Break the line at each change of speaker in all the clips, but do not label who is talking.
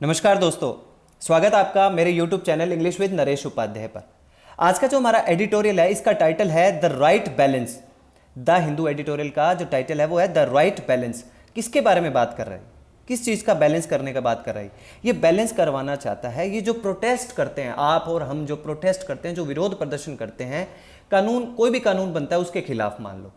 नमस्कार दोस्तों, स्वागत है आपका मेरे YouTube channel English with Naresh Upadhyay पर। आज का जो हमारा एडिटोरियल है इसका टाइटल है the right balance. The Hindu editorial का जो टाइटल है वो है द राइट बैलेंस। किसके बारे में बात कर रहा है, किस चीज़ का बैलेंस करने का बात कर रहा है? ये बैलेंस करवाना चाहता है ये जो प्रोटेस्ट करते हैं, आप और हम जो प्रोटेस्ट करते हैं, जो विरोध प्रदर्शन करते हैं, कानून कोई भी कानून बनता है उसके खिलाफ मान लो,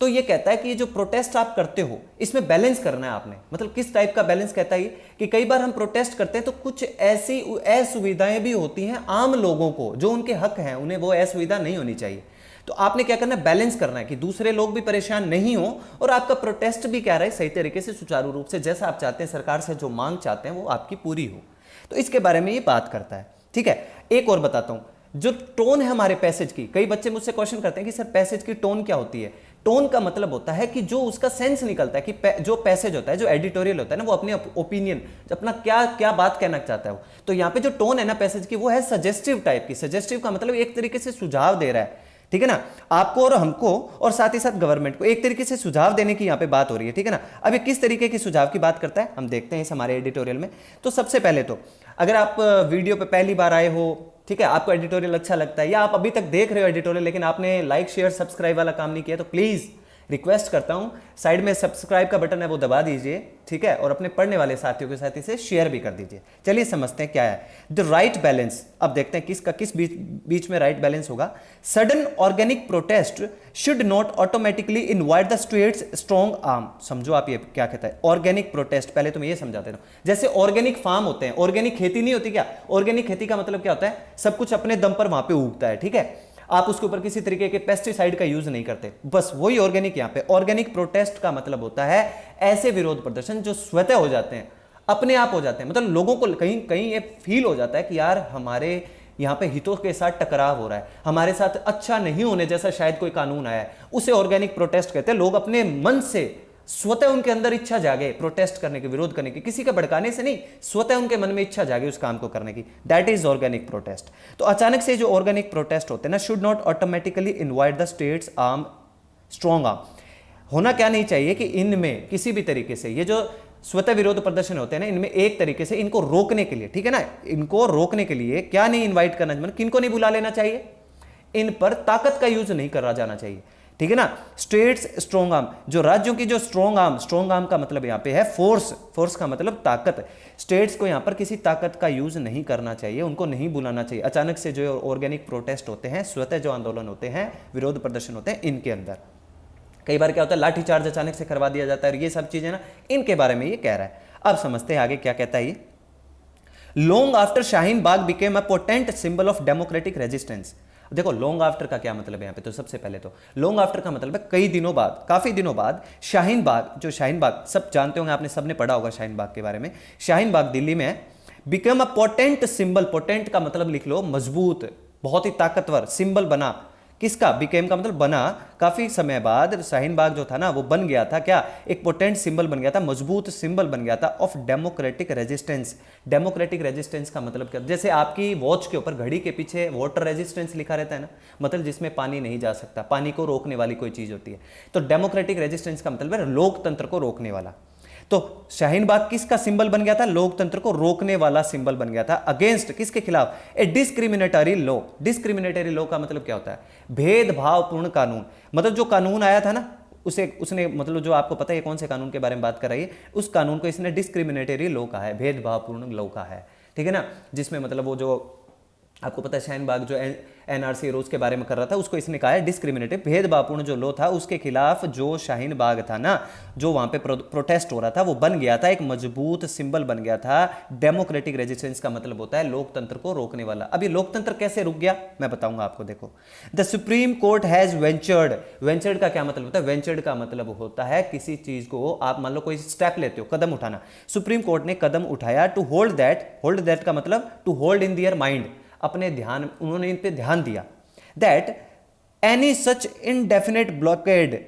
तो ये कहता है कि ये जो प्रोटेस्ट आप करते हो इसमें बैलेंस करना है आपने। मतलब किस टाइप का बैलेंस कहता है कि कई बार हम प्रोटेस्ट करते हैं तो कुछ ऐसी असुविधाएं भी होती हैं आम लोगों को, जो उनके हक हैं, उन्हें वो असुविधा नहीं होनी चाहिए। तो आपने क्या करना है, बैलेंस करना है कि दूसरे लोग भी परेशान नहीं हो और आपका प्रोटेस्ट भी क्या रहे, सही तरीके से सुचारू रूप से जैसा आप चाहते हैं, सरकार से जो मांग चाहते हैं वो आपकी पूरी हो। तो इसके बारे में ये बात करता है। ठीक है, एक और बताता हूं, जो टोन है हमारे पैसेज की, कई बच्चे मुझसे क्वेश्चन करते हैं कि सर पैसेज की टोन क्या होती है। टोन का मतलब होता है कि जो उसका सेंस निकलता है कि जो पैसेज होता है, जो एडिटोरियल होता है ना, वो अपने ओपिनियन, अपना क्या क्या बात कहना चाहता है वो। तो यहाँ पे जो टोन है ना पैसेज की, वो है सजेस्टिव टाइप की। सजेस्टिव का मतलब एक तरीके से सुझाव दे रहा है, ठीक है ना, आपको और हमको और साथ ही साथ गवर्नमेंट को एक तरीके से सुझाव देने की यहाँ पे बात हो रही है। ठीक है ना, अब ये किस तरीके के सुझाव की बात करता है हम देखते हैं इस हमारे एडिटोरियल में। तो सबसे पहले तो अगर आप वीडियो पे पहली बार आए हो, ठीक है, आपको एडिटोरियल अच्छा लगता है, या आप अभी तक देख रहे हो एडिटोरियल लेकिन आपने लाइक शेयर सब्सक्राइब वाला काम नहीं किया, तो प्लीज रिक्वेस्ट करता हूं साइड में सब्सक्राइब का बटन है वो दबा दीजिए, ठीक है, और अपने पढ़ने वाले साथियों के साथ इसे शेयर भी कर दीजिए। चलिए समझते हैं क्या है द राइट बैलेंस। अब देखते हैं किसका किस बीच में राइट बैलेंस होगा। Sudden organic protest should not automatically invite the states strong arm. समझो आप ये क्या कहता है ऑर्गेनिक प्रोटेस्ट। पहले तो मैं ये समझा देता हूं, जैसे ऑर्गेनिक फार्म होते हैं, ऑर्गेनिक खेती नहीं होती क्या? ऑर्गेनिक खेती का मतलब क्या होता है, सब कुछ अपने दम पर वहां पे उगता है, ठीक है, आप उसके ऊपर किसी तरीके के पेस्टिसाइड का यूज नहीं करते, बस वही ऑर्गेनिक। यहां पे ऑर्गेनिक प्रोटेस्ट का मतलब होता है ऐसे विरोध प्रदर्शन जो स्वतः हो जाते हैं, अपने आप हो जाते हैं। मतलब लोगों को कहीं कहीं ये फील हो जाता है कि यार हमारे यहां पे हितों के साथ टकराव हो रहा है, हमारे साथ अच्छा नहीं होने जैसा शायद कोई कानून आया है, उसे ऑर्गेनिक प्रोटेस्ट कहते हैं। लोग अपने मन से स्वतः उनके अंदर इच्छा जागे प्रोटेस्ट करने की, विरोध करने की, किसी का भड़काने से नहीं, स्वतः उनके मन में इच्छा जागे उस काम को करने की, दैट इज ऑर्गेनिक प्रोटेस्ट। तो अचानक से जो ऑर्गेनिक प्रोटेस्ट होते हैं ना, should not automatically invite the states arm strong arm. होना क्या नहीं चाहिए कि इनमें किसी भी तरीके से ये जो स्वतः विरोध प्रदर्शन होते हैं ना, इनमें एक तरीके से इनको रोकने के लिए, ठीक है ना, इनको रोकने के लिए क्या नहीं इन्वाइट करना, मतलब किनको नहीं बुला लेना चाहिए, इन पर ताकत का यूज नहीं करा जाना चाहिए, ठीक है ना। स्टेट्स स्ट्रॉन्ग आर्म, जो राज्यों की जो स्ट्रॉन्ग आर्म का मतलब यहां पे है फोर्स, फोर्स का मतलब ताकत। स्टेट्स को यहां पर किसी ताकत का यूज नहीं करना चाहिए, उनको नहीं बुलाना चाहिए। अचानक से जो ऑर्गेनिक प्रोटेस्ट होते हैं, स्वतः जो आंदोलन होते हैं, विरोध प्रदर्शन होते हैं, इनके अंदर कई बार क्या होता है, लाठीचार्ज अचानक से करवा दिया जाता है, ये सब चीजें ना, इनके बारे में ये कह रहा है। अब समझते हैं आगे क्या कहता है ये। Long after Shaheen Bagh became a potent symbol of democratic resistance. देखो लॉन्ग आफ्टर का क्या मतलब है यहाँ पे, तो सबसे पहले तो लॉन्ग आफ्टर का मतलब है कई दिनों बाद, काफी दिनों बाद शाहीन बाग, जो शाहीन बाग सब जानते होंगे, आपने सबने पढ़ा होगा शाहीन बाग के बारे में। शाहीन बाग दिल्ली में है, become a potent symbol, potent का मतलब लिख लो मजबूत, बहुत ही ताकतवर, सिंबल बना, किसका, बिकेम का मतलब बना, काफी समय बाद शाहीन बाग जो था ना वो बन गया था क्या, एक पोटेंट सिंबल बन गया था, मजबूत सिंबल बन गया था of democratic resistance. Democratic resistance का मतलब क्या, जैसे आपकी वॉच के ऊपर, घड़ी के पीछे वाटर रेजिस्टेंस लिखा रहता है ना, मतलब जिसमें पानी नहीं जा सकता, पानी को रोकने वाली कोई चीज होती है। तो डेमोक्रेटिक रेजिस्टेंस का मतलब है लोकतंत्र को रोकने वाला। तो शाहीन बाग किसका सिंबल बन गया था, लोकतंत्र को रोकने वाला सिंबल बन गया था। अगेंस्ट किसके खिलाफ, ए डिस्क्रिमिनेटरी लॉ। डिस्क्रिमिनेटरी लॉ का मतलब क्या होता है, भेदभावपूर्ण कानून। मतलब जो कानून आया था ना उसने मतलब जो आपको पता है कौन से कानून के बारे में बात कर रही है, उस कानून को इसने डिस्क्रिमिनेटरी लॉ कहा है, भेदभावपूर्ण लॉ कहा है, ठीक है ना, जिसमें मतलब वो जो आपको पता है शाहीन बाग जो एनआरसी रोज के बारे में कर रहा था, उसको इसने कहा है डिस्क्रिमिनेटिव, भेदभावपूर्ण जो लॉ था उसके खिलाफ जो शाहीन बाग था ना, जो वहां पे प्रोटेस्ट हो रहा था, वो बन गया था एक मजबूत सिंबल बन गया था। डेमोक्रेटिक रेजिस्टेंस का मतलब होता है लोकतंत्र को रोकने वाला। अब ये लोकतंत्र कैसे रुक गया मैं बताऊंगा आपको। देखो, the supreme court has ventured. Ventured का क्या मतलब होता है, वेंचर्ड का मतलब होता है किसी चीज को आप मान लो कोई स्टेप लेते हो, कदम उठाना, सुप्रीम कोर्ट ने कदम उठाया टू होल्ड दैट का मतलब to hold in their mind, अपने ध्यान, उन्होंने इन पे ध्यान दिया, that any such indefinite blockade,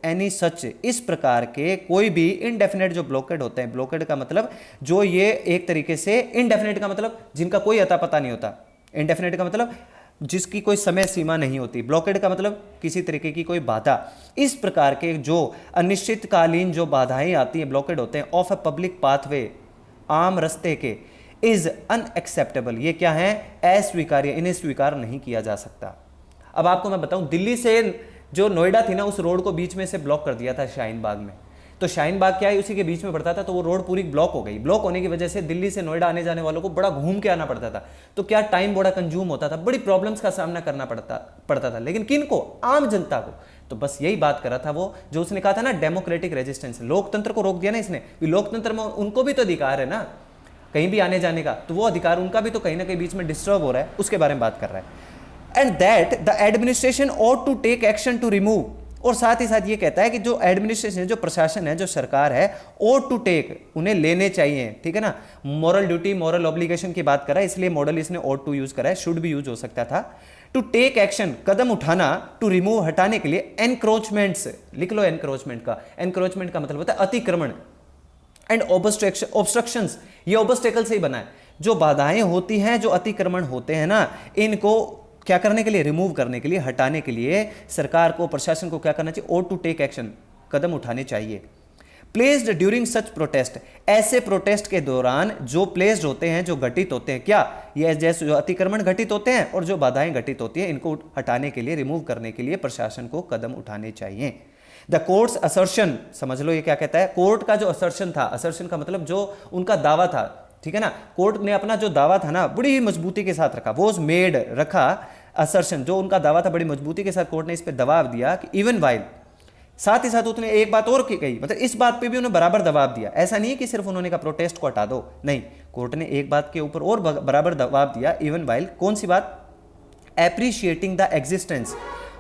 any such इस प्रकार के कोई भी इनडेफिनेट जो ब्लॉकेड होते हैं, ब्लॉकेड का मतलब जो ये एक तरीके से, इनडेफिनेट का मतलब जिनका कोई अता पता नहीं होता, इनडेफिनेट का मतलब जिसकी कोई समय सीमा नहीं होती। ब्लॉकेड का मतलब किसी तरीके की कोई बाधा। इस प्रकार के जो अनिश्चितकालीन जो बाधाएं आती हैं, ब्लॉकेड होते हैं, ऑफ अ पब्लिक पाथवे, आम रास्ते के, इज अनएक्सेप्टेबल, ये क्या है, अस्वीकार्य, इन्हें स्वीकार नहीं किया जा सकता। अब आपको मैं बताऊं, दिल्ली से जो नोएडा थी ना, उस रोड को बीच में से ब्लॉक कर दिया था शाहीन बाग में। तो शाहीन बाग क्या है, उसी के बीच में पड़ता था, तो वो रोड पूरी ब्लॉक हो गई। ब्लॉक होने की वजह से दिल्ली से नोएडा आने जाने वालों को बड़ा घूम के आना पड़ता था, तो क्या टाइम बड़ा कंज्यूम होता था, बड़ी प्रॉब्लम्स का सामना करना पड़ता था। लेकिन किन को, आम जनता को। तो बस यही बात कर रहा था वो, जो उसने कहा था ना, डेमोक्रेटिक रेजिस्टेंस, लोकतंत्र को रोक दिया ना इसने। लोकतंत्र में उनको भी तो अधिकार है ना कहीं भी आने जाने का, तो वो अधिकार उनका भी तो कहीं ना कहीं बीच में डिस्टर्ब हो रहा है, उसके बारे में बात कर रहा है। And that the administration ought to take action to remove, और साथ ही साथ ये कहता है कि जो एडमिनिस्ट्रेशन है, जो प्रशासन है, जो सरकार है, ought टू टेक, उन्हें लेने चाहिए, ठीक है ना। मॉरल ड्यूटी, मॉरल ऑब्लिगेशन की बात करा है, इसलिए मॉडल इसने ought टू यूज करा है, शुड भी यूज हो सकता था। टू टेक एक्शन, कदम उठाना, टू रिमूव, हटाने के लिए, एनक्रोचमेंट्स, लिख लो एनक्रोचमेंट का। एनक्रोचमेंट का मतलब होता है अतिक्रमण, एंड ऑब्स्ट्रक्शंस, ये ऑब्स्टेकल से ही बना है। जो बाधाएं होती हैं, जो अतिक्रमण होते हैं ना, इनको क्या करने के लिए, रिमूव करने के लिए, हटाने के लिए सरकार को, प्रशासन को क्या करना चाहिए, ought टू टेक एक्शन, कदम उठाने चाहिए। प्लेस्ड ड्यूरिंग सच प्रोटेस्ट, ऐसे प्रोटेस्ट के दौरान जो प्लेस्ड होते हैं, जो घटित होते हैं, क्या ये जैसे जो अतिक्रमण घटित होते हैं और जो बाधाएं घटित होती हैं, इनको हटाने के लिए, रिमूव करने के लिए प्रशासन को कदम उठाने चाहिए। द कोर्ट्स असर्शन, समझ लो ये क्या कहता है, कोर्ट का जो असर्शन था, असर्शन का मतलब जो उनका दावा था, ठीक है ना, कोर्ट ने अपना जो दावा था ना बड़ी ही मजबूती के साथ रखा, वो मेड रखा, असर्शन, जो उनका दावा था बड़ी मजबूती के साथ कोर्ट ने इस पे दबाव दिया कि इवन वाइल, साथ ही साथ उसने एक बात और कही, मतलब इस बात पे भी उन्होंने बराबर दबाव दिया। ऐसा नहीं है कि सिर्फ उन्होंने कहा प्रोटेस्ट को हटा दो, नहीं, कोर्ट ने एक बात के ऊपर और बराबर दबाव दिया, इवन वाइल, कौन सी बात, एप्रिशिएटिंग द एग्जिस्टेंस,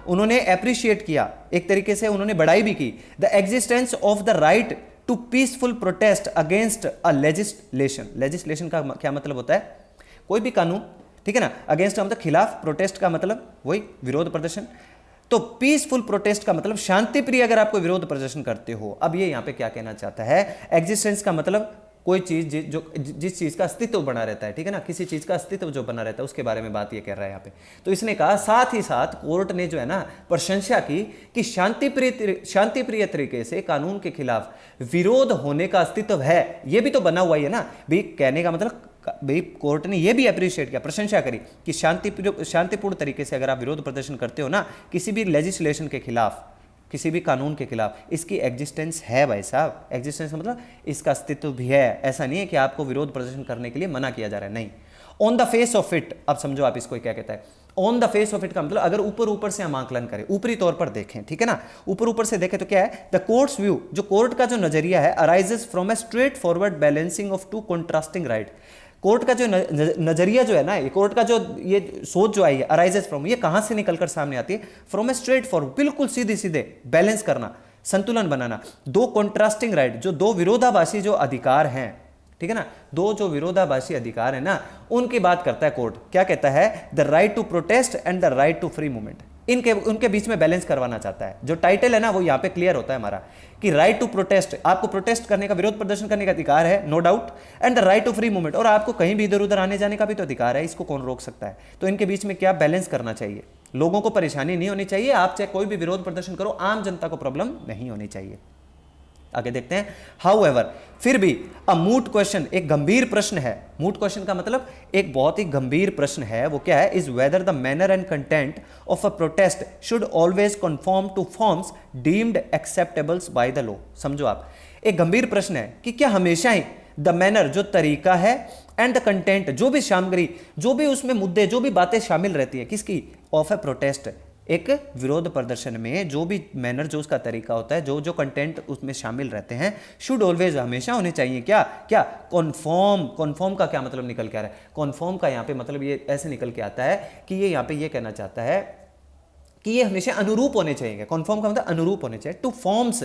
उन्होंने एप्रिशिएट किया, एक तरीके से उन्होंने बढ़ाई भी की, the existence of the right to peaceful protest against a legislation. Legislation का क्या मतलब होता है, कोई भी कानून, ठीक है ना, अगेंस्ट का मतलब खिलाफ, प्रोटेस्ट का मतलब वही विरोध प्रदर्शन, तो पीसफुल प्रोटेस्ट का मतलब शांति प्रिय अगर आप कोई विरोध प्रदर्शन करते हो। अब ये यहां पे क्या कहना चाहता है, एग्जिस्टेंस का मतलब कोई चीज जो जिस चीज का अस्तित्व बना रहता है, ठीक है ना, किसी चीज का अस्तित्व जो बना रहता है, उसके बारे में बात ये कर रहा है यहाँ पे। तो इसने कहा, साथ ही साथ कोर्ट ने जो है ना प्रशंसा की कि शांतिप्रिय तरीके से कानून के खिलाफ विरोध होने का अस्तित्व है, ये भी तो बना हुआ ही है ना भाई। कहने का मतलब भाई कोर्ट ने ये भी अप्रिशिएट किया, प्रशंसा करी कि शांतिपूर्ण तरीके से अगर आप विरोध प्रदर्शन करते हो ना किसी भी लेजिस्लेशन के खिलाफ, किसी भी कानून के खिलाफ, इसकी एग्जिस्टेंस है भाई साहब। एग्जिस्टेंस मतलब इसका अस्तित्व भी है, ऐसा नहीं है कि आपको विरोध प्रदर्शन करने के लिए मना किया जा रहा है, नहीं। On the face of it, अब समझो आप इसको क्या कहता है, on the face of it का मतलब अगर ऊपर से हम आंकलन करें, ऊपरी तौर पर देखें, ठीक है ना, ऊपर से देखें तो क्या है, द कोर्ट्स व्यू, जो कोर्ट का जो नजरिया है, arises from a straight forward balancing of to contrasting right. Court का जो नजरिया जो है ना, ये कोर्ट का जो ये सोच जो आई है, अराइजेस फ्रॉम, ये कहां से निकलकर सामने आती है, फ्रॉम ए स्ट्रेट फॉरवर्ड, बिल्कुल सीधे सीधे, बैलेंस करना, संतुलन बनाना, दो कॉन्ट्रास्टिंग राइट, जो दो विरोधाभासी जो अधिकार हैं, ठीक है ना, दो जो विरोधाभासी अधिकार है ना, उनकी बात करता है कोर्ट। क्या कहता है, the right to protest and the right to free movement, उनके बीच में बैलेंस करवाना चाहता है। जो टाइटल है ना वो यहाँ पे क्लियर होता है हमारा कि राइट टू प्रोटेस्ट, आपको प्रोटेस्ट करने का, विरोध प्रदर्शन करने का अधिकार है, no doubt, and the right to free movement, और आपको कहीं भी इधर उधर आने जाने का भी तो अधिकार है, इसको कौन रोक सकता है। तो इनके बीच में क्या बैलेंस करना चाहिए, लोगों को परेशानी नहीं होनी चाहिए, आप चाहे कोई भी विरोध प्रदर्शन करो, आम जनता को प्रॉब्लम नहीं होनी चाहिए। आगे देखते हैं, हाउएवर, फिर भी, अ मूट क्वेश्चन, एक गंभीर प्रश्न है। मूट क्वेश्चन का मतलब एक बहुत ही गंभीर प्रश्न है, वो क्या है, is whether the manner and content of a protest should always conform to forms deemed acceptables by the law. समझो आप, एक गंभीर प्रश्न है कि क्या हमेशा ही द मैनर, जो तरीका है, एंड द कंटेंट, जो भी सामग्री, जो भी उसमें मुद्दे, जो भी बातें शामिल रहती है, किसकी, ऑफ ए प्रोटेस्ट, एक विरोध प्रदर्शन में जो भी मैनर, जो उसका तरीका होता है, जो जो कंटेंट उसमें शामिल रहते हैं, शुड ऑलवेज, हमेशा होने चाहिए, क्या क्या, कॉन्फॉर्म। कॉन्फॉर्म का क्या मतलब निकल के आ रहा है, कॉन्फॉर्म का यहाँ पे मतलब ये ऐसे निकल के आता है कि ये यहाँ पे ये कहना चाहता है कि ये हमेशा अनुरूप होने चाहिए। कॉन्फॉर्म का मतलब अनुरूप होने चाहिए टू फॉर्म्स,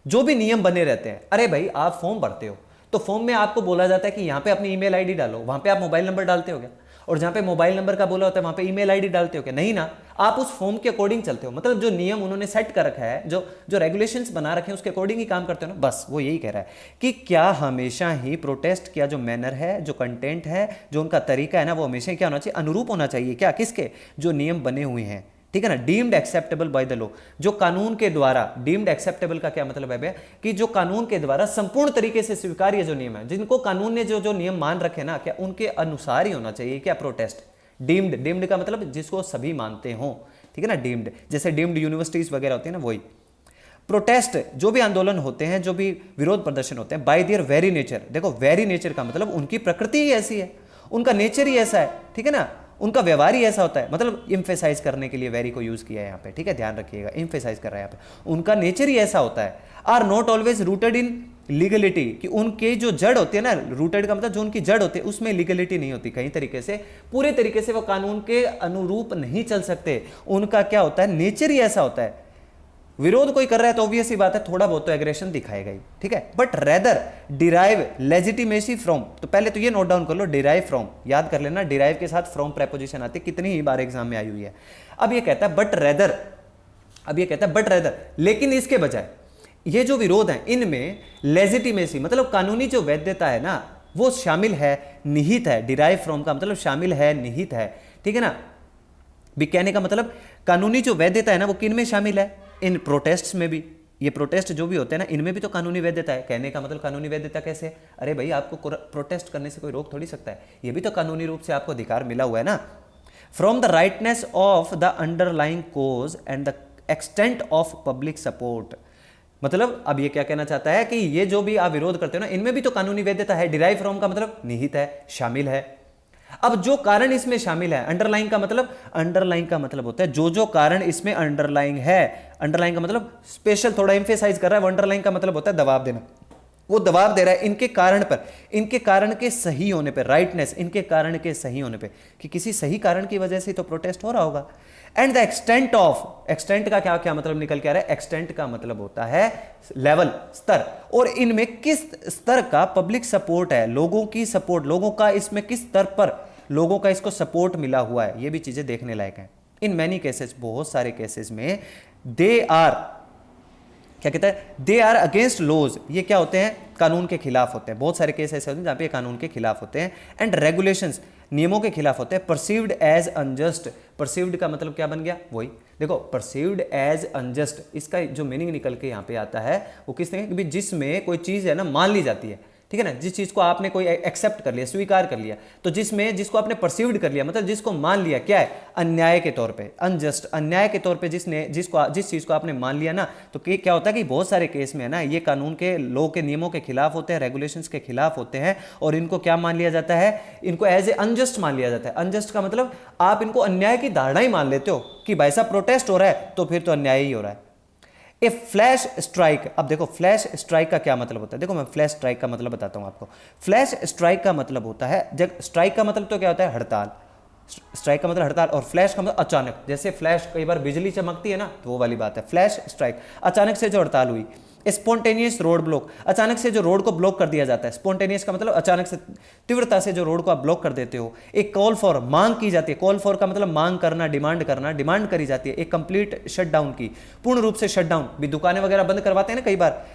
जो भी नियम बने रहते हैं। अरे भाई आप फॉर्म भरते हो तो फॉर्म में आपको बोला जाता है कि यहाँ पे अपनी ईमेल आईडी डालो, वहां पे आप मोबाइल नंबर डालते हो क्या, और जहां पे मोबाइल नंबर का बोला होता है वहां पे ईमेल आईडी डालते हो क्या, नहीं ना। आप उस फॉर्म के अकॉर्डिंग चलते हो, मतलब जो नियम उन्होंने सेट कर रखा है, जो जो रेगुलेशंस बना रखे हैं उसके अकॉर्डिंग ही काम करते हो ना। बस वो यही कह रहा है कि क्या हमेशा ही प्रोटेस्ट किया जो मैनर है, जो कंटेंट है, जो उनका तरीका है ना, वो हमेशा क्या होना चाहिए, अनुरूप होना चाहिए क्या, किसके, जो नियम बने हुए हैं, ठीक है ना, deemed acceptable bye the law, जो कानून के द्वारा, डीम्ड एक्सेप्टेबल का क्या मतलब है कि जो कानून के द्वारा संपूर्ण तरीके से स्वीकार्य जो नियम है, जिनको कानून ने जो जो नियम मान रखे ना, क्या उनके अनुसार ही होना चाहिए क्या प्रोटेस्ट। डीम्ड, डीम्ड का मतलब जिसको सभी मानते हो, ठीक है ना, डीम्ड, जैसे डीम्ड यूनिवर्सिटीज वगैरह होती है ना, वही। प्रोटेस्ट, जो भी आंदोलन होते हैं, जो भी विरोध प्रदर्शन होते हैं, बाय देयर वेरी नेचर, देखो वेरी नेचर का मतलब उनकी प्रकृति ही ऐसी है, उनका नेचर ही ऐसा है, ठीक है ना, उनका व्यवहार ही ऐसा होता है, मतलब इम्फेसाइज करने के लिए वेरी को यूज किया है यहाँ पे, ठीक है, ध्यान रखिएगा, इम्फेसाइज कर रहा है यहाँ पे, उनका नेचर ही ऐसा होता है। Are not always rooted in legality, कि उनके जो जड़ होती है ना, रूटेड का मतलब जो उनकी जड़ होती है उसमें लीगलिटी नहीं होती, कहीं तरीके से पूरे तरीके से वो कानून के अनुरूप नहीं चल सकते, उनका क्या होता है, नेचर ही ऐसा होता है। विरोध कोई कर रहा है तो ऑब्वियस ही बात है थोड़ा बहुत तो एग्रेशन दिखाएगा ही, ठीक है, but rather derive legitimacy from, तो पहले तो ये नोट डाउन कर लो, डिराइव फ्रॉम, याद कर लेना, डिराइव के साथ फ्रॉम प्रेपोजिशन आती है, कितनी ही बार एग्जाम में आई हुई है। अब ये कहता है बट रेदर, अब ये कहता है बट रेदर, लेकिन इसके बजाय ये जो विरोध है इनमें लेजिटिमेसी मतलब कानूनी जो वैधता है ना वो शामिल है, निहित है, डिराइव फ्रॉम का मतलब शामिल है, निहित है, ठीक है ना, भी कहने का मतलब कानूनी जो वैधता है ना वो किन में शामिल है, इन प्रोटेस्ट्स में भी, ये प्रोटेस्ट जो भी होते हैं ना इनमें भी तो कानूनी वैधता है। कहने का मतलब कानूनी वैधता कैसे, अरे भाई आपको प्रोटेस्ट करने से कोई रोक थोड़ी सकता है, ये भी तो कानूनी रूप से आपको अधिकार मिला हुआ है ना। From the rightness of the underlying cause and the extent of public support, मतलब अब ये क्या कहना चाहता है कि ये जो भी आप विरोध करते हो ना इनमें भी तो कानूनी वैधता है, डिराइव फ्रॉम का मतलब निहित है, शामिल है। अब जो कारण इसमें शामिल है, अंडरलाइंग का मतलब, अंडरलाइंग का मतलब होता है जो कारण इसमें अंडरलाइंग है, अंडरलाइंग का मतलब स्पेशल थोड़ा एम्फेसाइज कर रहा है, वो अंडरलाइंग का मतलब होता है दबाव देना, वो दबाव दे रहा है इनके कारण पर, इनके कारण के सही होने पर, राइटनेस, इनके कारण के सही होने पर, कि किसी सही कारण की वजह से तो प्रोटेस्ट हो रहा होगा। And the extent of, extent का क्या क्या मतलब निकल के आ रहा है, एक्सटेंट का मतलब होता है लेवल, स्तर, और इनमें किस स्तर का पब्लिक सपोर्ट है, लोगों की सपोर्ट, लोगों का इसमें किस स्तर पर लोगों का इसको सपोर्ट मिला हुआ है, ये भी चीजें देखने लायक हैं। इन मैनी केसेस, बहुत सारे केसेस में दे आर, क्या कहता है, दे आर अगेंस्ट लॉज, ये क्या होते हैं, कानून के खिलाफ होते हैं, बहुत सारे केस ऐसे होते हैं जहां पे कानून के खिलाफ होते हैं। एंड रेगुलेशंस, नियमों के खिलाफ होते हैं। परसीव्ड एज अनजस्ट, परसीव्ड का मतलब क्या बन गया, वही देखो, परसीव्ड एज अनजस्ट, इसका जो मीनिंग निकल के यहाँ पे आता है वो किस तरह की, जिसमें कोई चीज़ है ना मान ली जाती है, ठीक है ना, जिस चीज़ को आपने कोई एक्सेप्ट कर लिया, स्वीकार कर लिया, तो जिसमें जिसको आपने परसीव्ड कर लिया मतलब जिसको मान लिया, क्या है, अन्याय के तौर पे, अनजस्ट, अन्याय के तौर पे जिस चीज़ को आपने मान लिया ना, तो क्या होता है कि बहुत सारे केस में है ना ये कानून के, लॉ के नियमों के खिलाफ होते हैं, रेगुलेशंस के खिलाफ होते हैं, और इनको क्या मान लिया जाता है, इनको एज ए अनजस्ट मान लिया जाता है। अनजस्ट का मतलब आप इनको अन्याय की धारणा ही मान लेते हो कि भाई साहब प्रोटेस्ट हो रहा है तो फिर तो अन्याय ही हो रहा है। ए फ्लैश स्ट्राइक, अब देखो फ्लैश स्ट्राइक का क्या मतलब होता है, देखो मैं फ्लैश स्ट्राइक का मतलब बताता हूं आपको। फ्लैश स्ट्राइक का मतलब होता है, जब स्ट्राइक का मतलब तो क्या होता है, हड़ताल, स्ट्राइक का मतलब हड़ताल, और फ्लैश का मतलब अचानक, जैसे फ्लैश कई बार बिजली चमकती है ना, तो वो वाली बात है फ्लैश स्ट्राइक, अचानक से जो हड़ताल हुई। स्पॉन्टेनियस रोड ब्लॉक, अचानक से जो रोड को ब्लॉक कर दिया जाता है, स्पॉन्टेनियस का मतलब अचानक से, तीव्रता से जो रोड को आप ब्लॉक कर देते हो। एक कॉल फॉर, मांग की जाती है, कॉल फॉर का मतलब मांग करना, डिमांड करी जाती है, एक कंप्लीट शटडाउन की, पूर्ण रूप से शटडाउन, भी दुकानें वगैरह बंद करवाते हैं ना कई बार,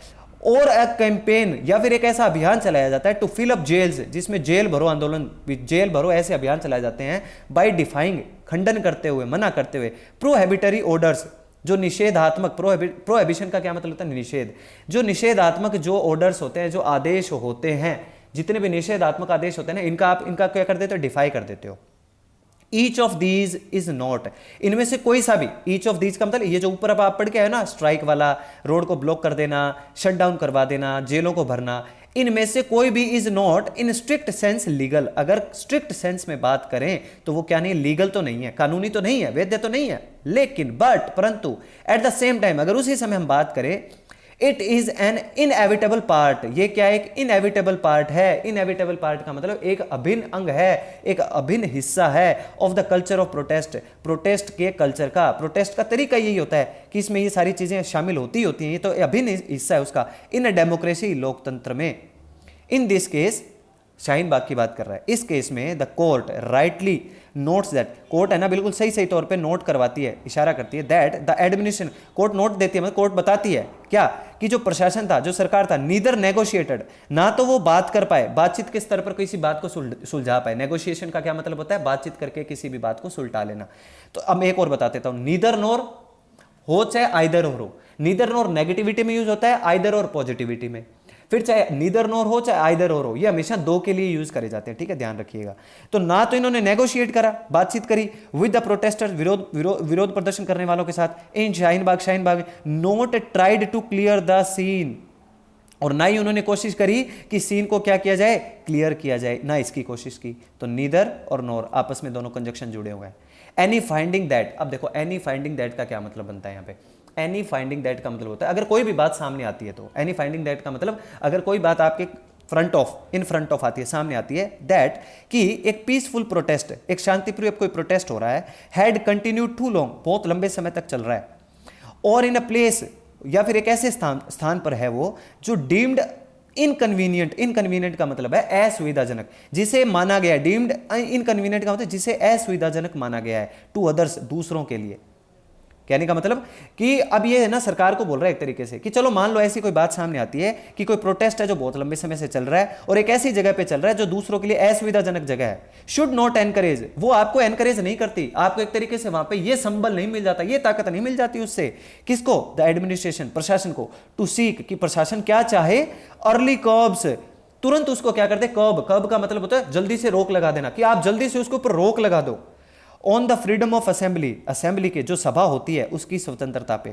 और एक कैंपेन या फिर एक ऐसा अभियान चलाया जाता है टू फिल अप जेल्स, जिसमें जेल भरो आंदोलन, जेल भरो, ऐसे अभियान चलाए जाते हैं, बाय डिफाइंग, खंडन करते हुए, मना करते हुए, प्रोहिबिटरी ऑर्डर्स, जो निषेधात्मक, प्रोहिबिशन का क्या मतलब होता है, निषेध, जो निषेधात्मक जो ऑर्डर्स होते हैं, जो आदेश होते हैं, जितने भी निषेधात्मक आदेश होते हैं ना, इनका क्या कर देते हो, डिफाई कर देते हो। Each of these is not, इनमें से कोई सा भी, ईच ऑफ दीज का मतलब ये जो ऊपर अब आप पढ़ के आए ना, स्ट्राइक वाला, रोड को ब्लॉक कर देना, शट डाउन करवा देना, जेलों को भरना, इनमें से कोई भी is not in strict sense legal, अगर स्ट्रिक्ट सेंस में बात करें तो वो क्या नहीं, लीगल तो नहीं है, कानूनी तो नहीं है, वैध तो नहीं है, लेकिन बट परंतु एट द सेम टाइम, अगर उसी समय हम बात करें, it is an inevitable part, ये क्या एक इनएविटेबल पार्ट है। इनएविटेबल पार्ट का मतलब एक अभिन्न अंग है, एक अभिन्न हिस्सा है of the culture of protest, protest के कल्चर का। प्रोटेस्ट का तरीका यही होता है कि इसमें ये सारी चीजें शामिल होती हैं, ये तो अभिन्न हिस्सा है उसका, इन डेमोक्रेसी, लोकतंत्र में। In this case Shaheen Bagh की बात कर रहा है। इस केस में the court rightly notes that, court है ना बिल्कुल सही सही तौर पे नोट करवाती है, इशारा करती है, that the administration, court note देती है मतलब कोर्ट बताती है क्या, कि जो प्रशासन था, जो सरकार था, नीदर नेगोशिएटेड, ना तो वो बात कर पाए, बातचीत के स्तर पर किसी बात को सुलझा पाए। नेगोशिएशन का क्या मतलब होता है, बातचीत करके किसी भी बात को सुलझा लेना। तो अब एक और बता देता हूं, नीदर नोर हो चाहे आइदर और हो, नीदर नोर नेगेटिविटी में यूज होता है, आइदर और पॉजिटिविटी में, फिर चाहे नीदर नोर हो चाहे आइदर और हो, ये हमेशा दो के लिए यूज करे जाते हैं, ठीक है, ध्यान रखिएगा। तो ना तो इन्होंने नेगोशिएट करा, बातचीत करी विद द प्रोटेस्टर्स, विरोध प्रदर्शन करने वालों के साथ in Shaheen Bagh not tried to clear the scene, और ना ही उन्होंने कोशिश करी कि सीन को क्या किया जाए, क्लियर किया जाए, ना इसकी कोशिश की। तो नीदर और नोर आपस में दोनों कंजक्शन जुड़े हुए हैं। एनी फाइंडिंग दैट, अब देखो एनी फाइंडिंग दैट का क्या मतलब बनता है यहाँ पे, एनी फाइंडिंग दैट का मतलब होता है अगर कोई भी बात सामने आती है, तो एनी फाइंडिंग दैट का मतलब अगर कोई बात आपके इन फ्रंट ऑफ आती है, सामने आती है, दैट कि एक पीसफुल प्रोटेस्ट, एक शांतिप्रिय कोई प्रोटेस्ट हो रहा है, हैड कंटिन्यूड टू लॉन्ग, बहुत लंबे समय तक चल रहा है, और इन अ प्लेस, या फिर एक ऐसे स्थान पर है वो जो डीम्ड इनकन्वीनियंट, इनकन्वीनियंट का मतलब है असुविधाजनक, जिसे माना गया, डीम्ड इनकन्वीनियंट का मतलब जिसे असुविधाजनक माना गया है, टू अदर्स, दूसरों के लिए। कहने का मतलब कि अब ये है ना, सरकार को बोल रहा है एक तरीके से कि चलो मान लो ऐसी कोई बात सामने आती है कि कोई प्रोटेस्ट है जो बहुत लंबे समय से चल रहा है और एक ऐसी जगह पे चल रहा है जो दूसरों के लिए असुविधाजनक जगह है, शुड नॉट एनकरेज, वो आपको एनकरेज नहीं करती, आपको एक तरीके से वहां पे ये संबल नहीं मिल जाता, ये ताकत नहीं मिल जाती उससे, किसको, द एडमिनिस्ट्रेशन, प्रशासन को, टू सीक, कि प्रशासन क्या चाहे, अर्ली कर्ब्स, तुरंत उसको क्या करते, कर्ब का मतलब होता है जल्दी से रोक लगा देना, कि आप जल्दी से उसके ऊपर रोक लगा दो, on the freedom of assembly, assembly के जो सभा होती है उसकी स्वतंत्रता पे,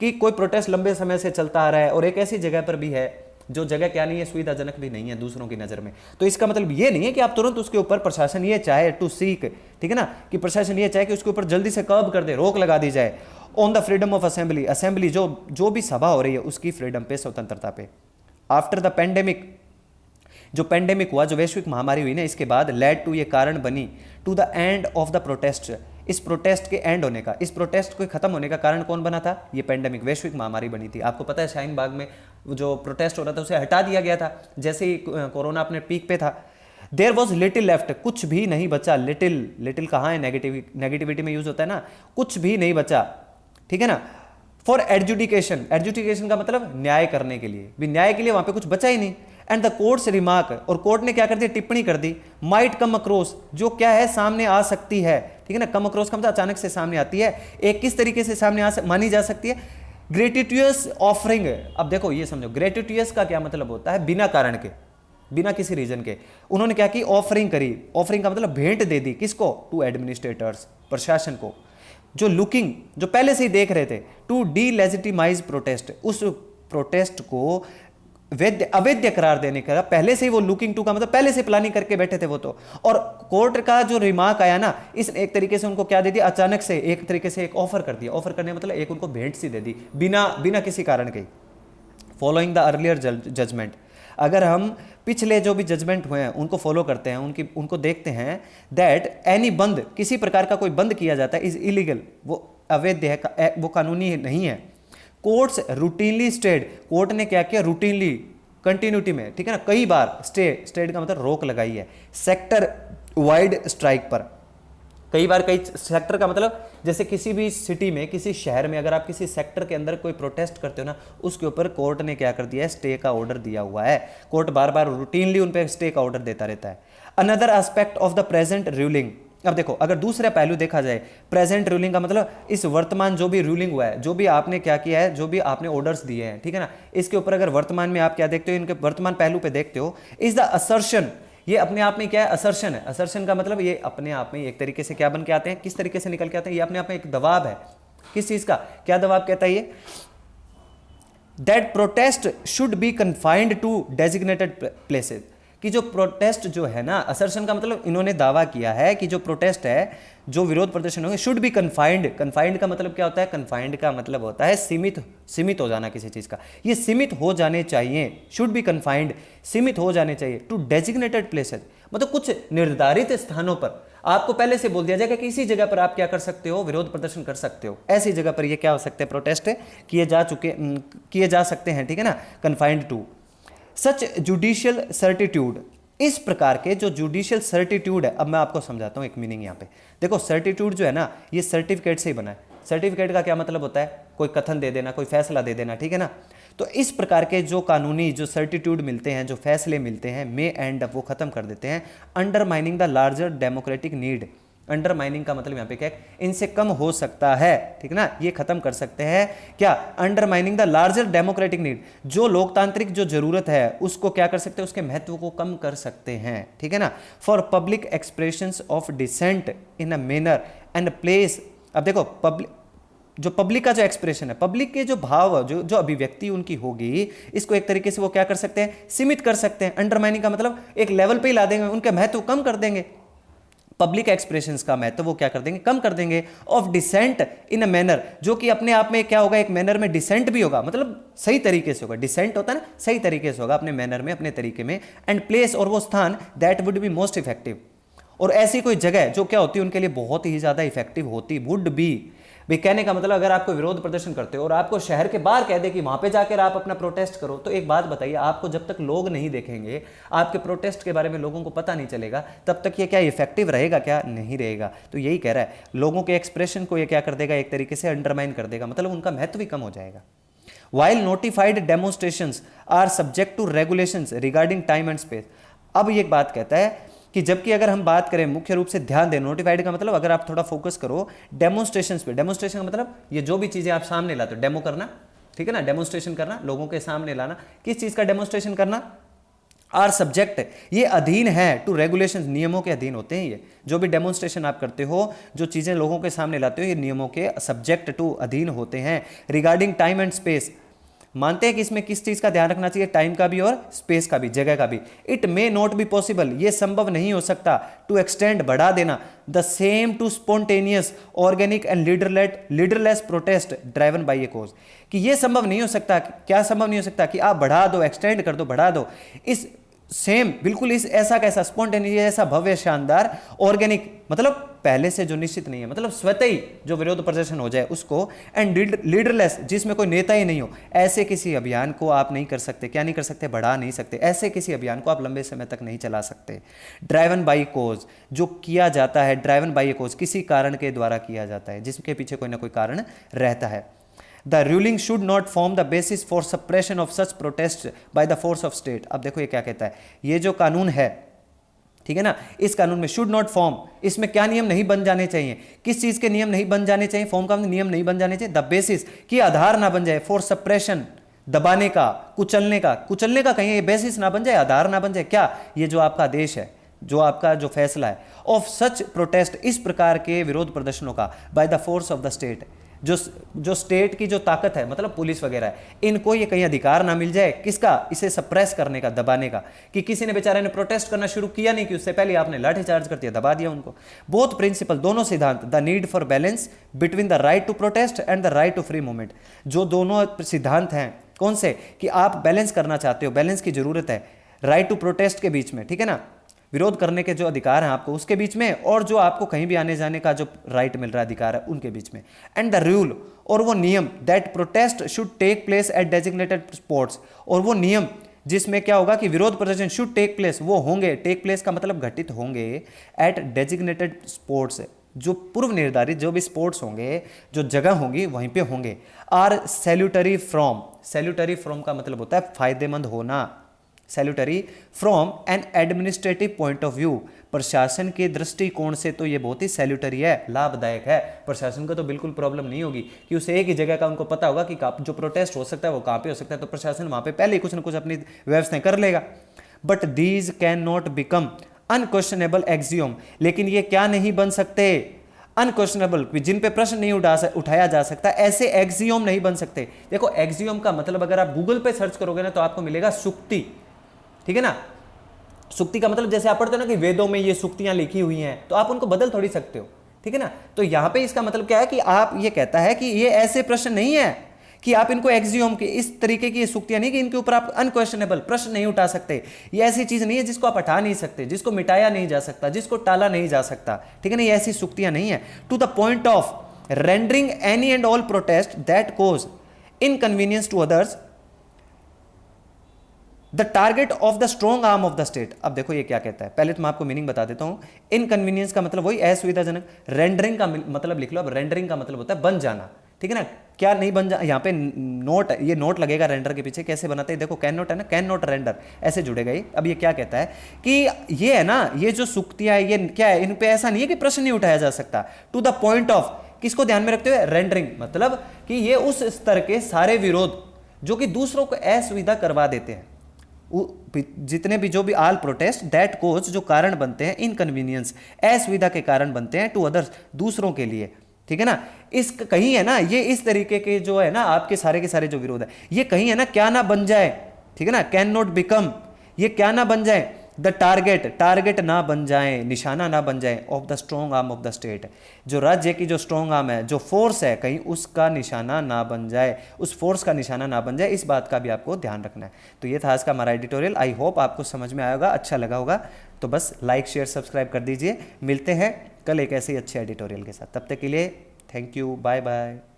कि कोई प्रोटेस्ट लंबे समय से चलता आ रहा है और एक ऐसी जगह पर भी है जो जगह क्या नहीं है, सुविधाजनक भी नहीं है दूसरों की नजर में, तो इसका मतलब ये नहीं है कि आप तुरंत उसके ऊपर, प्रशासन ये चाहे टू सीक, ठीक है ना, कि प्रशासन ये चाहे कि उसके ऊपर जल्दी से कर्ब कर दे, रोक लगा दी जाए, on the freedom of assembly, assembly जो भी सभा हो रही है उसकी फ्रीडम पे, स्वतंत्रता पे। आफ्टर द पेंडेमिक, जो पेंडेमिक हुआ, जो वैश्विक महामारी हुई ना, इसके बाद लेड टू, ये कारण बनी, to the end of the protest, इस प्रोटेस्ट के एंड होने का, इस प्रोटेस्ट के खत्म होने का कारण कौन बना था, ये पेंडेमिक, वैश्विक महामारी बनी थी। आपको पता है शाहीन बाग में जो प्रोटेस्ट हो रहा था उसे हटा दिया गया था जैसे ही कोरोना अपने पीक पे था। देयर वॉज लिटिल लेफ्ट, कुछ भी नहीं बचा, लिटिल कहाँ है, नेगेटिविटी में यूज होता है ना, कुछ भी नहीं बचा, ठीक है ना, फॉर एडजुडिकेशन, एडजुडिकेशन का मतलब न्याय करने के लिए, भी न्याय के लिए वहां पे कुछ बचा ही नहीं। एंड द कोर्ट्स रिमार्क, और कोर्ट ने क्या कर दिया, टिप्पणी कर दी, माइट कम अक्रॉस, जो क्या है, सामने आ सकती है, ठीक है ना, कम अक्रॉस का मतलब अचानक से सामने आती है, एक किस तरीके से सामने मानी जा सकती है, ग्रेटिट्यूअस ऑफरिंग। अब देखो ये समझो, ग्रेटिट्यूअस का क्या मतलब होता है, बिना कारण के, बिना किसी रीजन के उन्होंने क्या की, ऑफरिंग करी, ऑफरिंग का मतलब भेंट दे दी, किसको, टू एडमिनिस्ट्रेटर्स, प्रशासन को, जो लुकिंग, जो पहले से ही देख रहे थे, टू डीलेजिटिमाइज प्रोटेस्ट, उस प्रोटेस्ट को अवैध करार देने का, पहले से ही वो लुकिंग टू का मतलब पहले से प्लानिंग करके बैठे थे वो तो। और कोर्ट का जो रिमार्क आया ना, इस एक तरीके से उनको क्या दे दिया, अचानक से एक तरीके से एक ऑफर कर दिया, ऑफर करने मतलब एक उनको भेंट सी दे दी, बिना किसी कारण के। फॉलोइंग द अर्लियर जजमेंट, अगर हम पिछले जो भी जजमेंट हुए हैं उनको फॉलो करते हैं, उनको देखते हैं, दैट एनी बंद, किसी प्रकार का कोई बंद किया जाता है, इज इलीगल, वो अवैध है, वो कानूनी नहीं है। कोर्ट्स रूटीनली स्टेड, कोर्ट ने क्या किया, रूटीनली, कंटिन्यूटी में, ठीक है ना, कई बार स्टेड का मतलब रोक लगाई है, सेक्टर वाइड स्ट्राइक पर, कई बार, कई सेक्टर का मतलब जैसे किसी भी सिटी में, किसी शहर में अगर आप किसी सेक्टर के अंदर कोई प्रोटेस्ट करते हो ना, उसके ऊपर कोर्ट ने क्या कर दिया है, स्टे का ऑर्डर दिया हुआ है। कोर्ट बार बार रूटीनली उन पर स्टे का ऑर्डर देता रहता है। Another aspect of the present ruling, अब देखो अगर दूसरा पहलू देखा जाए, प्रेजेंट रूलिंग का मतलब इस वर्तमान जो भी रूलिंग हुआ है, जो भी आपने क्या किया है, जो भी आपने ऑर्डर्स दिए हैं, ठीक है ना, इसके ऊपर अगर वर्तमान में आप क्या देखते हो, इनके वर्तमान पहलू पे देखते हो, इज द असर्शन, ये अपने आप में क्या है, असर्शन है। असर्शन का मतलब ये अपने आप में एक तरीके से क्या बन के आते हैं, किस तरीके से निकल के आते हैं, ये अपने आप में एक दबाव है, किस चीज का, क्या दबाव कहता है ये, that protest should be confined to designated places, कि जो प्रोटेस्ट जो है ना, असर्शन का मतलब इन्होंने दावा किया है कि जो प्रोटेस्ट है, जो विरोध प्रदर्शन होंगे, शुड बी कन्फाइंड, कन्फाइंड का मतलब क्या होता है, कन्फाइंड का मतलब होता है सीमित हो जाना किसी चीज का, ये सीमित हो जाने चाहिए, शुड बी कन्फाइंड, सीमित हो जाने चाहिए, टू डेजिग्नेटेड प्लेसेस, मतलब कुछ निर्धारित स्थानों पर। आपको पहले से बोल दिया जाएगा कि इसी जगह पर आप क्या कर सकते हो, विरोध प्रदर्शन कर सकते हो, ऐसी जगह पर ये क्या हो सकते हैं, प्रोटेस्ट किए जा सकते हैं, ठीक है ना, confined to such judicial certitude, इस प्रकार के जो जुडिशियल सर्टिट्यूड है, अब मैं आपको समझाता हूं एक मीनिंग यहाँ पे। देखो सर्टिट्यूड जो है ना, ये सर्टिफिकेट से ही बना है। सर्टिफिकेट का क्या मतलब होता है? कोई कथन दे देना, कोई फैसला दे देना, ठीक है ना। तो इस प्रकार के जो कानूनी जो सर्टिट्यूड मिलते हैं, जो फैसले मिलते हैं, मे एंड वो खत्म कर देते हैं undermining the larger democratic need. Undermining का मतलब यहाँ पे क्या है? इनसे कम हो सकता है, ठीक ना, ये खत्म कर सकते हैं क्या? Undermining the larger democratic need, जो लोकतांत्रिक जो जरूरत है उसको क्या कर सकते हैं? उसके महत्व को कम कर सकते हैं, ठीक है ना। For public expressions of dissent in a manner and place. अब देखो पब्लिक का जो एक्सप्रेशन है, पब्लिक के जो भाव, जो अभिव्यक्ति उनकी होगी, इसको एक तरीके से वो क्या कर सकते हैं? सीमित कर सकते हैं। अंडरमाइनिंग का मतलब एक लेवल पे ही ला देंगे, उनके महत्व कम कर देंगे। पब्लिक एक्सप्रेशंस का महत्व वो क्या कर देंगे? कम कर देंगे। Of dissent in a manner, जो कि अपने आप में क्या होगा? एक मैनर में डिसेंट भी होगा, मतलब सही तरीके से होगा। डिसेंट होता है ना, सही तरीके से होगा, अपने मैनर में, अपने तरीके में। एंड प्लेस, और वो स्थान, that would be most effective, और ऐसी कोई जगह जो क्या होती है? उनके लिए बहुत ही ज्यादा इफेक्टिव होती, वुड बी। भाई कहने का मतलब, अगर आपको विरोध प्रदर्शन करते हो और आपको शहर के बाहर कह दे कि वहां पे जाकर आप अपना प्रोटेस्ट करो, तो एक बात बताइए, आपको जब तक लोग नहीं देखेंगे, आपके प्रोटेस्ट के बारे में लोगों को पता नहीं चलेगा, तब तक ये क्या इफेक्टिव रहेगा? क्या नहीं रहेगा। तो यही कह रहा है, लोगों के एक्सप्रेशन को ये क्या कर देगा? एक तरीके से अंडरमाइन कर देगा, मतलब उनका महत्व भी कम हो जाएगा। While notified demonstrations are subject to regulations regarding time and space। अब ये एक बात कहता है कि जबकि अगर हम बात करें, मुख्य रूप से ध्यान दें, नोटिफाइड का मतलब, अगर आप थोड़ा फोकस करो डेमोन्स्ट्रेशंस पे, डेमोन्स्ट्रेशन का मतलब ये जो भी चीजें आप सामने लाते हो, डेमो करना, ठीक है ना, डेमोन्स्ट्रेशन करना, लोगों के सामने लाना, किस चीज का डेमोन्स्ट्रेशन करना? आर सब्जेक्ट, ये अधीन है टू रेगुलेशंस, नियमों के अधीन होते हैं। ये जो भी डेमोन्स्ट्रेशन आप करते हो, जो चीजें लोगों के सामने लाते हो, ये नियमों के सब्जेक्ट टू, अधीन होते हैं। रिगार्डिंग टाइम एंड स्पेस, मानते हैं कि इसमें किस चीज का ध्यान रखना चाहिए? टाइम का भी और स्पेस का भी, जगह का भी। It may not be possible, ये संभव नहीं हो सकता, टू एक्सटेंड, बढ़ा देना, the same to spontaneous organic and leaderless protest driven by a cause, कि ये संभव नहीं हो सकता। क्या संभव नहीं हो सकता? कि आप बढ़ा दो, एक्सटेंड कर दो, बढ़ा दो, इस सेम बिल्कुल इस ऐसा कैसा? स्पॉन्टेनियस, ऐसा भव्य, शानदार, ऑर्गेनिक मतलब पहले से जो निश्चित नहीं है, मतलब स्वतः ही जो विरोध प्रदर्शन हो जाए उसको, एंड लीडरलेस, जिसमें कोई नेता ही नहीं हो, ऐसे किसी अभियान को आप नहीं कर सकते। क्या नहीं कर सकते? बढ़ा नहीं सकते। ऐसे किसी अभियान को आप लंबे समय तक नहीं चला सकते। ड्राइवन बाई कोज, जो किया जाता है, ड्राइवन बाई ए कोज, किसी कारण के द्वारा किया जाता है, जिसके पीछे कोई ना कोई कारण रहता है। The ruling should not form the basis for suppression of such protest by the force of state. अब देखो ये क्या कहता है, ये जो कानून है, ठीक है ना, इस कानून में शुड नॉट फॉर्म, इसमें क्या नियम नहीं बन जाने चाहिए? किस चीज के नियम नहीं बन जाने चाहिए? फॉर्म का नियम नहीं बन जाने चाहिए। द बेसिस, की आधार ना बन जाए, फॉर सप्रेशन, दबाने का, कुचलने का कहीं ये बेसिस ना बन जाए, आधार ना बन जाए। क्या? ये जो आपका आदेश है, जो आपका जो फैसला है, ऑफ सच प्रोटेस्ट, इस प्रकार के विरोध प्रदर्शनों का, by the force of the state, जो स्टेट की जो ताकत है, मतलब पुलिस वगैरह है, इनको ये कहीं अधिकार ना मिल जाए, किसका? इसे सप्रेस करने का, दबाने का, कि किसी ने बेचारे ने प्रोटेस्ट करना शुरू किया नहीं, कि उससे पहले आपने लाठीचार्ज कर दिया, दबा दिया उनको। बोथ प्रिंसिपल, दोनों सिद्धांत, the need for balance between the right to protest and the right to free movement, जो दोनों सिद्धांत हैं, कौन से? कि आप बैलेंस करना चाहते हो, बैलेंस की जरूरत है राइट टू प्रोटेस्ट के बीच में, ठीक है ना, विरोध करने के जो अधिकार हैं आपको उसके बीच में, और जो आपको कहीं भी आने जाने का जो राइट मिल रहा है, अधिकार है, उनके बीच में। एंड द रूल, और वो नियम, that protest should take place at designated spots, और वो नियम जिसमें क्या होगा कि विरोध प्रदर्शन शुड टेक प्लेस, वो होंगे, टेक प्लेस का मतलब घटित होंगे, एट डेजिग्नेटेड स्पॉट्स, जो पूर्व निर्धारित जो भी स्पोर्ट्स होंगे, जो जगह होंगी, वहीं पे होंगे। Are salutary from, salutary from का मतलब होता है फायदेमंद होना, salutary from an administrative point of view, प्रशासन के दृष्टिकोण से तो ये बहुत ही सैल्यूटरी है, लाभदायक है। प्रशासन को तो बिल्कुल प्रॉब्लम नहीं होगी कि उसे एक ही जगह का उनको पता होगा कि जो प्रोटेस्ट हो सकता है वो कहाँ पे हो सकता है, तो प्रशासन वहाँ पे पहले ही कुछ ना कुछ अपनी व्यवस्थाएं कर लेगा। But these can not become unquestionable axiom, लेकिन ये क्या नहीं बन सकते? अनक्वेश्चनेबल, जिन पे प्रश्न नहीं उठाया जा सकता, ऐसे एक्सियोम नहीं बन सकते। देखो एक्सियोम का मतलब अगर आप गूगल पे सर्च करोगे ना तो आपको मिलेगा सुक्ति, ठीक है ना। सुक्ति का मतलब जैसे आप पढ़ते हो ना कि वेदों में ये सुक्तियां लिखी हुई हैं, तो आप उनको बदल थोड़ी सकते हो, ठीक है ना। तो यहां पे इसका मतलब क्या है कि आप ये कहता है कि ये ऐसे प्रश्न नहीं है कि आप इनको एक्सियोम के इस तरीके की सुक्तियां नहीं कि इनके ऊपर आप अनक्वेश्चनेबल प्रश्न नहीं उठा सकते। ये ऐसी चीज नहीं है जिसको आप हटा नहीं सकते, जिसको मिटाया नहीं जा सकता, जिसको टाला नहीं जा सकता, ठीक है ना। ये ऐसी सुक्तियां नहीं है। To the point of rendering any and all protest that cause inconvenience to others the target of the strong arm of the state. अब देखो ये क्या कहता है, पहले तो मैं आपको मीनिंग बता देता हूं। इनकन्वीनियंस का मतलब वही असुविधाजनक, रेंडरिंग का मतलब लिख लो। अब रेंडरिंग का मतलब होता है बन जाना, ठीक है ना। क्या नहीं बन जा, यहाँ पे नोट, ये नोट लगेगा रेंडर के पीछे, कैसे बनाते हैं देखो, कैन नोट है ना, कैन नोट रेंडर, ऐसे जुड़ेगा ये। अब ये क्या कहता है कि ये है ना, ये जो सुक्तियां है, ये क्या है, इन पे ऐसा नहीं है कि प्रश्न नहीं उठाया जा सकता। टू द पॉइंट ऑफ, किसको ध्यान में रखते हुए, रेंडरिंग, मतलब कि ये उस स्तर के सारे विरोध जो कि दूसरों को असुविधा करवा देते हैं, जितने भी जो भी आल प्रोटेस्ट दैट कोज, जो कारण बनते हैं, इनकन्वीनियंस, असुविधा के कारण बनते हैं, टू अदर्स, दूसरों के लिए, ठीक है ना। इस कहीं है ना, ये इस तरीके के जो है ना आपके सारे के सारे जो विरोध है, ये कहीं है ना क्या ना बन जाए, ठीक है ना, कैन नॉट बिकम, ये क्या ना बन जाए, द टारगेट, टारगेट ना बन जाए, निशाना ना बन जाए, of the strong arm of the state, जो राज्य की जो स्ट्रॉन्ग आर्म है, जो फोर्स है, कहीं उसका निशाना ना बन जाए, उस फोर्स का निशाना ना बन जाए, इस बात का भी आपको ध्यान रखना है। तो ये था आज का हमारा एडिटोरियल। आई होप आपको समझ में आया होगा, अच्छा लगा होगा। तो बस लाइक शेयर सब्सक्राइब कर दीजिए। मिलते हैं कल एक ऐसे ही अच्छे एडिटोरियल के साथ, तब तक के लिए थैंक यू, बाय बाय।